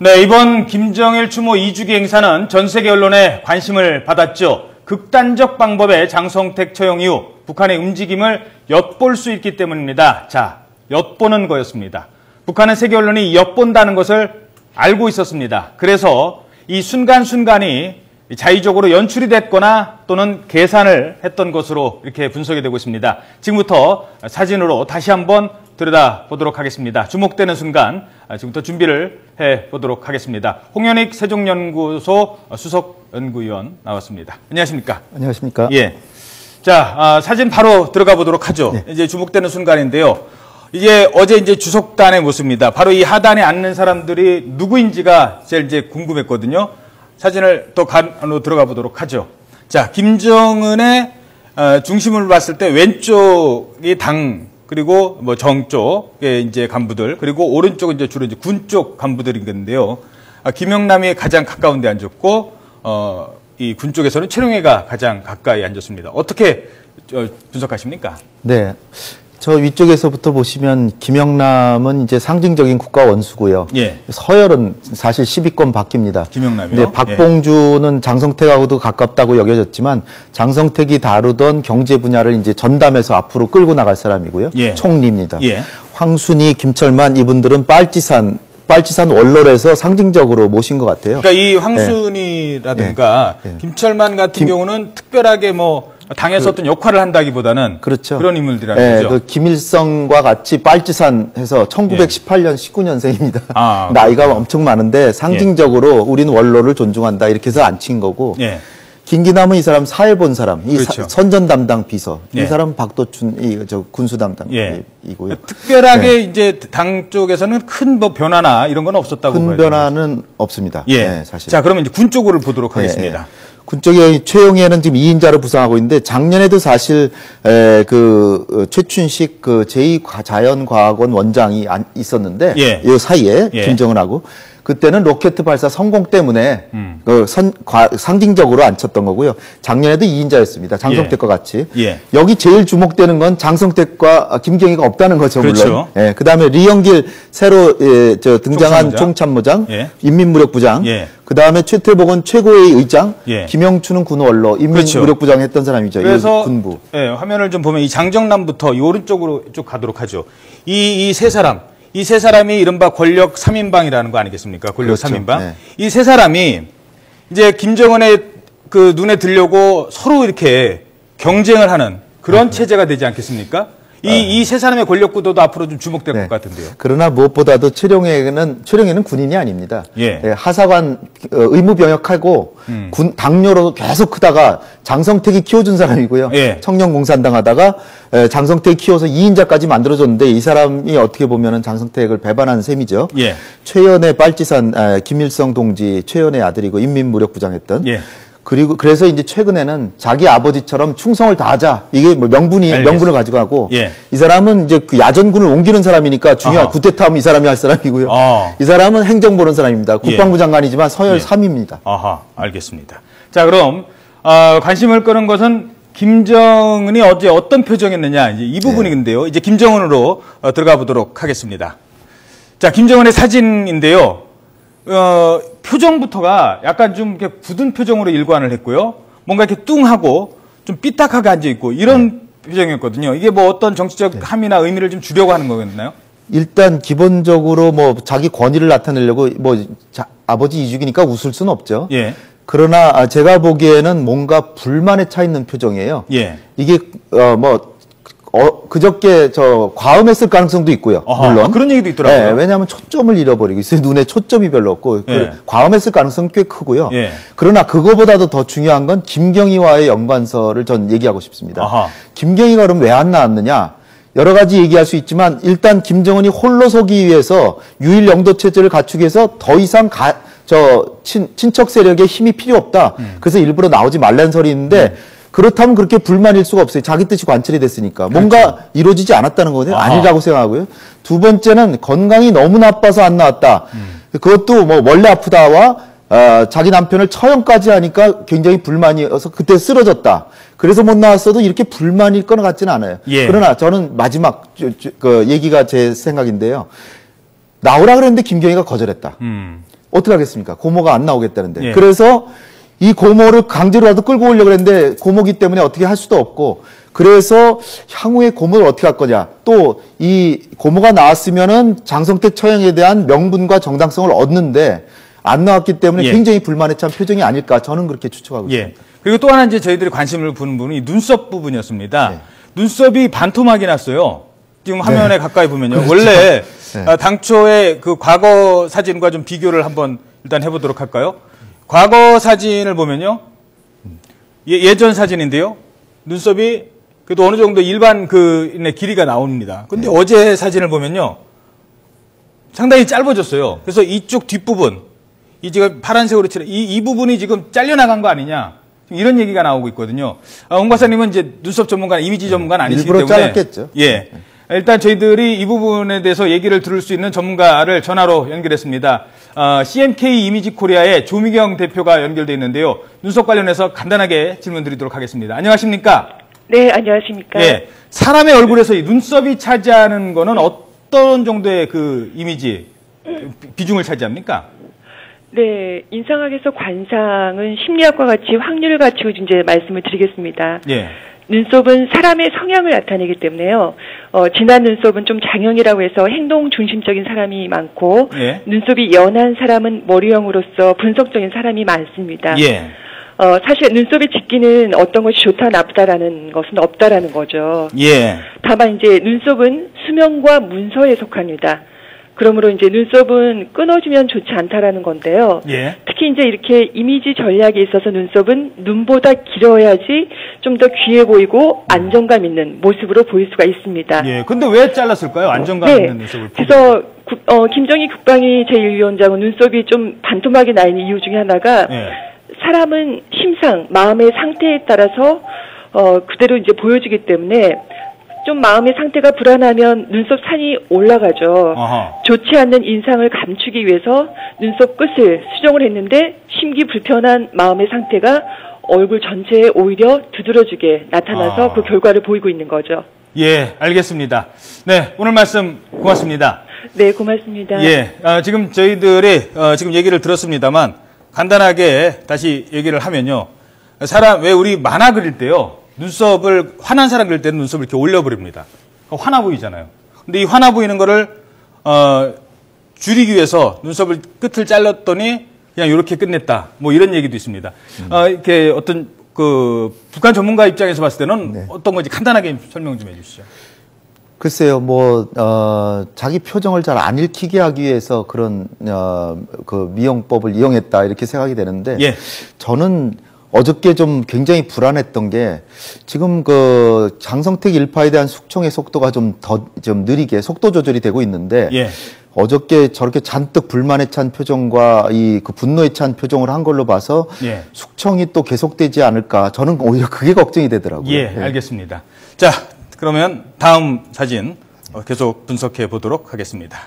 네, 이번 김정일 추모 2주기 행사는 전 세계 언론의 관심을 받았죠. 극단적 방법의 장성택 처형 이후 북한의 움직임을 엿볼 수 있기 때문입니다. 자, 엿보는 거였습니다. 북한은 세계 언론이 엿본다는 것을 알고 있었습니다. 그래서 이 순간순간이 자의적으로 연출이 됐거나 또는 계산을 했던 것으로 이렇게 분석이 되고 있습니다. 지금부터 사진으로 다시 한번 들여다보도록 하겠습니다. 주목되는 순간 지금부터 준비를 해보도록 하겠습니다. 홍현익 세종연구소 수석연구위원 나왔습니다. 안녕하십니까? 안녕하십니까? 예. 자, 사진 바로 들어가 보도록 하죠. 네. 이제 주목되는 순간인데요. 이게 어제 이제 주석단의 모습입니다. 바로 이 하단에 앉는 사람들이 누구인지가 제일 이제 궁금했거든요. 사진을 더 간으로 들어가 보도록 하죠. 자, 김정은의 중심을 봤을 때 왼쪽이 당 그리고 뭐 정 쪽의 이제 간부들 그리고 오른쪽은 이제 주로 이제 군 쪽 간부들인데요. 김영남이 가장 가까운 데 앉았고 이 군 쪽에서는 최룡해가 가장 가까이 앉았습니다. 어떻게 분석하십니까? 네. 저 위쪽에서부터 보시면 김영남은 이제 상징적인 국가 원수고요. 예. 서열은 사실 10위권 바뀝니다. 김영남이요? 네, 박봉주는 장성택하고도 가깝다고 여겨졌지만 장성택이 다루던 경제 분야를 이제 전담해서 앞으로 끌고 나갈 사람이고요. 예. 총리입니다. 예. 황순이, 김철만 이분들은 빨치산 원로에서 상징적으로 모신 것 같아요. 그러니까 이 황순이라든가 네. 네. 김철만 같은 경우는 특별하게 뭐 당에서 어떤 역할을 한다기보다는 그렇죠. 그런 인물들이라는 네, 거죠. 그 김일성과 같이 빨치산해서 1918년 19년생입니다. 나이가 엄청 많은데 상징적으로 우리는 원로를 존중한다 이렇게 해서 앉힌 거고. 예. 김기남은 이 사람 사회 본 사람, 이 그렇죠. 선전 담당 비서, 예. 이 사람 박도춘 저 군수 담당이고요. 예. 특별하게 네. 이제 당 쪽에서는 큰 뭐 변화나 이런 건 없었다고 봐요. 큰 변화는 없습니다. 예. 네, 사실. 자, 그러면 이제 군 쪽으로 보도록 하겠습니다. 예. 군 쪽에 최용해는 지금 2인자로 부상하고 있는데 작년에도 사실 최춘식 그 제2자연과학원 원장이 있었는데 예. 이 사이에 예. 김정은하고 그때는 로켓 발사 성공 때문에 상징적으로 앉혔던 거고요. 작년에도 2인자였습니다. 장성택과 같이. 예. 여기 제일 주목되는 건 장성택과 김경희가 없다는 거죠. 물론. 그렇죠. 예. 그다음에 리영길 새로 등장한 총참모장, 예. 인민무력부장, 예. 그다음에 최태복은 최고의 의장, 예. 김영춘은 군원로, 인민무력부장 그렇죠. 했던 사람이죠. 그래서 군부. 예, 화면을 좀 보면 이 장정남부터 이 오른쪽으로 쭉 가도록 하죠. 이 세 사람. 이 세 사람이 이른바 권력 3인방이라는 거 아니겠습니까? 권력 그렇죠. 3인방. 네. 이 세 사람이 이제 김정은의 그 눈에 들려고 서로 이렇게 경쟁을 하는 그런 체제가 되지 않겠습니까? 이 세 사람의 권력 구도도 앞으로 좀 주목될 것 같은데요. 그러나 무엇보다도 최룡해는 군인이 아닙니다. 예. 하사관 의무 병역하고 당뇨로 계속 크다가 장성택이 키워준 사람이고요. 예. 청년공산당 하다가 장성택이 키워서 2인자까지 만들어줬는데 이 사람이 어떻게 보면은 장성택을 배반한 셈이죠. 예. 최연의 빨치산 김일성 동지 최연의 아들이고 인민무력부장 했던. 예. 그리고 그래서 이제 최근에는 자기 아버지처럼 충성을 다하자 이게 뭐 명분을 가지고 하고 예. 이 사람은 이제 그 야전군을 옮기는 사람이니까 중요한 구테타하면 이 사람이 할 사람이고요. 이 사람은 행정 보는 사람입니다. 국방부 장관이지만 서열 3위입니다. 아하, 알겠습니다. 자, 그럼 관심을 끄는 것은 김정은이 어제 어떤 표정이었느냐 이제 이 부분인데요. 이제 김정은으로 들어가 보도록 하겠습니다. 자, 김정은의 사진인데요. 표정부터가 약간 좀 이렇게 굳은 표정으로 일관을 했고요. 뭔가 이렇게 뚱하고 좀 삐딱하게 앉아있고 이런 표정이었거든요. 이게 뭐 어떤 정치적 함의나 의미를 좀 주려고 하는 거겠나요? 일단 기본적으로 뭐 자기 권위를 나타내려고 뭐 아버지 2주기니까 웃을 수는 없죠. 예. 그러나 제가 보기에는 뭔가 불만에 차 있는 표정이에요. 예. 이게 그저께 과음했을 가능성도 있고요. 물론 그런 얘기도 있더라고요. 네, 왜냐하면 초점을 잃어버리고 있어요. 눈에 초점이 별로 없고 예. 과음했을 가능성이 꽤 크고요. 예. 그러나 그거보다도 더 중요한 건 김경희와의 연관서를 전 얘기하고 싶습니다. 김경희가 그럼 왜 안 나왔느냐? 여러 가지 얘기할 수 있지만 일단 김정은이 홀로 서기 위해서 유일 영도 체제를 갖추기 위해서 더 이상 친척 세력의 힘이 필요 없다. 그래서 일부러 나오지 말라는 소리 있는데 그렇다면 그렇게 불만일 수가 없어요. 자기 뜻이 관철이 됐으니까. 뭔가 이루어지지 않았다는 거거든요. 아니라고 생각하고요. 두 번째는 건강이 너무 나빠서 안 나왔다. 그것도 뭐 원래 아프다와 자기 남편을 처형까지 하니까 굉장히 불만이어서 그때 쓰러졌다. 그래서 못 나왔어도 이렇게 불만일 것 같지는 않아요. 예. 그러나 저는 마지막 그 얘기가 제 생각인데요. 나오라 그랬는데 김경희가 거절했다. 어떻게 하겠습니까? 고모가 안 나오겠다는데. 예. 그래서 이 고모를 강제로라도 끌고 오려고 했는데 고모기 때문에 어떻게 할 수도 없고 그래서 향후에 고모를 어떻게 할 거냐. 또 이 고모가 나왔으면은 장성택 처형에 대한 명분과 정당성을 얻는데 안 나왔기 때문에 예. 굉장히 불만에 찬 표정이 아닐까 저는 그렇게 추측하고 예. 있습니다. 그리고 또 하나 이제 저희들이 관심을 부는 부분이 눈썹 부분이었습니다. 네. 눈썹이 반토막이 났어요. 지금 화면에 네. 가까이 보면요. 그렇죠. 원래 네. 당초에 그 과거 사진과 좀 비교를 한번 일단 해보도록 할까요? 과거 사진을 보면요. 예전 사진인데요. 눈썹이 그래도 어느 정도 일반 그 길이가 나옵니다. 근데 네. 어제 사진을 보면요. 상당히 짧아졌어요. 그래서 이쪽 뒷부분, 이 지금 파란색으로 칠한 이 부분이 지금 잘려나간 거 아니냐. 이런 얘기가 나오고 있거든요. 홍 박사님은 이제 눈썹 전문가, 이미지 전문가는 아니시기 일부러 때문에. 잘랐겠죠. 예. 일단 저희들이 이 부분에 대해서 얘기를 들을 수 있는 전문가를 전화로 연결했습니다. CMK 이미지 코리아의 조미경 대표가 연결돼 있는데요. 눈썹 관련해서 간단하게 질문 드리도록 하겠습니다. 안녕하십니까? 네, 안녕하십니까? 예. 사람의 얼굴에서 이 눈썹이 차지하는 거는 어떤 정도의 그 이미지, 비중을 차지합니까? 네, 인상학에서 관상은 심리학과 같이 확률을 가지고 이제 말씀을 드리겠습니다. 예. 눈썹은 사람의 성향을 나타내기 때문에요. 진한 눈썹은 좀 장형이라고 해서 행동 중심적인 사람이 많고, 예. 눈썹이 연한 사람은 머리형으로서 분석적인 사람이 많습니다. 예. 사실 눈썹이 짙기는 어떤 것이 좋다 나쁘다라는 것은 없다라는 거죠. 예. 다만 이제 눈썹은 수면과 문서에 속합니다. 그러므로 이제 눈썹은 끊어지면 좋지 않다라는 건데요. 예. 특히 이제 이렇게 이미지 전략에 있어서 눈썹은 눈보다 길어야지 좀 더 귀해 보이고 안정감 있는 모습으로 보일 수가 있습니다. 예. 근데 왜 잘랐을까요? 안정감 네. 있는 눈썹을. 그래서 김정희 국방위 제1위원장은 눈썹이 좀 반토막이 나 있는 이유 중에 하나가 예. 사람은 심상, 마음의 상태에 따라서 그대로 이제 보여지기 때문에 좀 마음의 상태가 불안하면 눈썹 산이 올라가죠. 아하. 좋지 않는 인상을 감추기 위해서 눈썹 끝을 수정을 했는데 심기 불편한 마음의 상태가 얼굴 전체에 오히려 두드러지게 나타나서 그 결과를 보이고 있는 거죠. 예, 알겠습니다. 네, 오늘 말씀 고맙습니다. 네, 고맙습니다. 예, 지금 저희들이 지금 얘기를 들었습니다만 간단하게 다시 얘기를 하면요. 왜 우리 만화 그릴 때요. 눈썹을 화난 사람 그릴 때는 눈썹을 이렇게 올려버립니다. 화나 보이잖아요. 근데 이 화나 보이는 거를 줄이기 위해서 눈썹을 끝을 잘랐더니 그냥 이렇게 끝냈다. 뭐 이런 얘기도 있습니다. 이렇게 어떤 그 북한 전문가 입장에서 봤을 때는 네. 어떤 건지 간단하게 설명 좀 해주시죠. 글쎄요, 자기 표정을 잘 안 읽히게 하기 위해서 그런, 그 미용법을 이용했다, 이렇게 생각이 되는데, 예. 저는 어저께 좀 굉장히 불안했던 게, 지금 그 장성택 일파에 대한 숙청의 속도가 좀 느리게 속도 조절이 되고 있는데, 예. 어저께 저렇게 잔뜩 불만에 찬 표정과 그 분노에 찬 표정을 한 걸로 봐서, 예. 숙청이 또 계속되지 않을까, 저는 오히려 그게 걱정이 되더라고요. 예, 알겠습니다. 자, 그러면 다음 사진 계속 분석해 보도록 하겠습니다.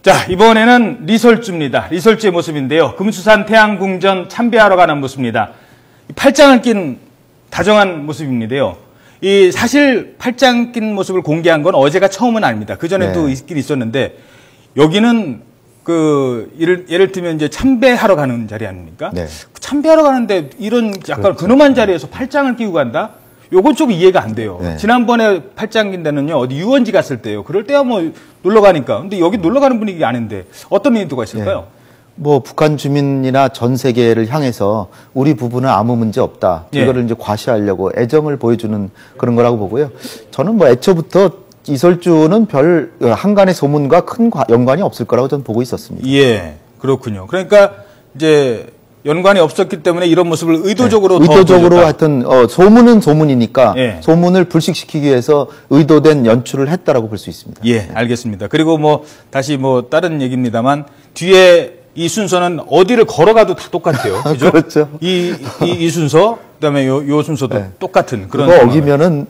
자, 이번에는 리설주입니다. 리설주의 모습인데요. 금수산 태양궁전 참배하러 가는 모습입니다. 팔짱을 낀 다정한 모습입니다요. 사실 팔짱 낀 모습을 공개한 건 어제가 처음은 아닙니다. 그 전에도 네. 있긴 있었는데 여기는 예를 들면 이제 참배하러 가는 자리 아닙니까? 네. 참배하러 가는데 이런 약간 그렇죠. 근엄한 자리에서 팔짱을 끼고 간다? 요건 좀 이해가 안 돼요. 네. 지난번에 팔짱 낀 데는요, 어디 유원지 갔을 때요. 그럴 때야 뭐 놀러 가니까. 근데 여기 놀러 가는 분위기 아닌데 어떤 의도가 있을까요? 뭐 북한 주민이나 전 세계를 향해서 우리 부부는 아무 문제 없다. 예. 이거를 이제 과시하려고 애정을 보여주는 그런 거라고 보고요. 저는 뭐 애초부터 이설주는 별 한간의 소문과 큰 연관이 없을 거라고 저는 보고 있었습니다. 예, 그렇군요. 그러니까 이제 연관이 없었기 때문에 이런 모습을 의도적으로 네. 더 의도적으로 보여줬다. 하여튼 소문은 소문이니까 예. 소문을 불식시키기 위해서 의도된 연출을 했다라고 볼 수 있습니다. 예, 알겠습니다. 그리고 다시 다른 얘기입니다만 뒤에 이 순서는 어디를 걸어가도 다 똑같아요. 그죠? 그렇죠. 이 순서, 그다음에 요 순서도 네. 똑같은 그런. 그거 어기면은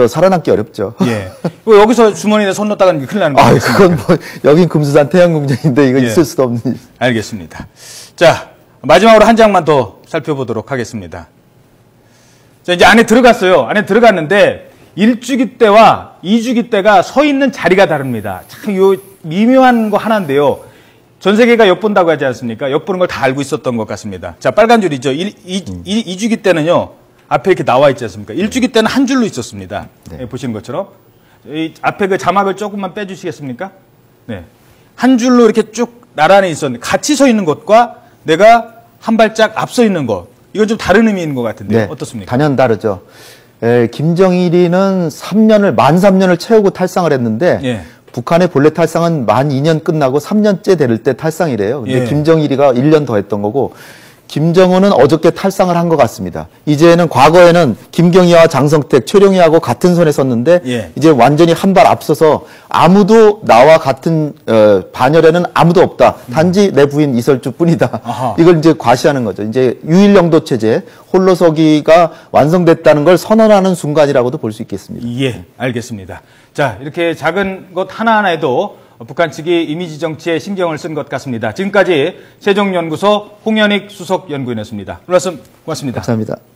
살아남기 어렵죠. 예. 여기서 주머니에 손 넣었다가 큰일 나는 거예요. 그건 여긴 금수산 태양궁전인데 이건 예. 있을 수도 없는 일. 알겠습니다. 자, 마지막으로 한 장만 더 살펴보도록 하겠습니다. 자, 이제 안에 들어갔어요. 안에 들어갔는데 1주기 때와 2주기 때가 서 있는 자리가 다릅니다. 참 미묘한 거 하나인데요. 전 세계가 엿본다고 하지 않습니까? 엿보는 걸 다 알고 있었던 것 같습니다. 자, 빨간 줄이죠. 2주기 때는요, 앞에 이렇게 나와 있지 않습니까? 1주기 때는 한 줄로 있었습니다. 네. 보시는 것처럼. 이 앞에 그 자막을 조금만 빼주시겠습니까? 네. 한 줄로 이렇게 쭉 나란히 있었는데, 같이 서 있는 것과 내가 한 발짝 앞서 있는 것, 이건 좀 다른 의미인 것 같은데요. 네. 어떻습니까? 단연 다르죠. 김정일이는 만 3년을 채우고 탈상을 했는데, 예. 북한의 본래 탈상은 만 2년 끝나고 3년째 될 때 탈상이래요. 근데 예. 김정일이가 1년 더 했던 거고, 김정은은 어저께 탈상을 한 것 같습니다. 이제는 과거에는 김경희와 장성택, 최룡희하고 같은 선에 섰는데 예. 이제 완전히 한 발 앞서서 아무도 나와 같은 반열에는 아무도 없다. 단지 내 부인 이설주뿐이다. 아하. 이걸 이제 과시하는 거죠. 이제 유일영도 체제, 홀로서기가 완성됐다는 걸 선언하는 순간이라고도 볼 수 있겠습니다. 예, 알겠습니다. 자, 이렇게 작은 것 하나하나에도 북한 측이 이미지 정치에 신경을 쓴 것 같습니다. 지금까지 세종연구소 홍현익 수석연구위원이었습니다. 오늘 말씀 고맙습니다. 감사합니다.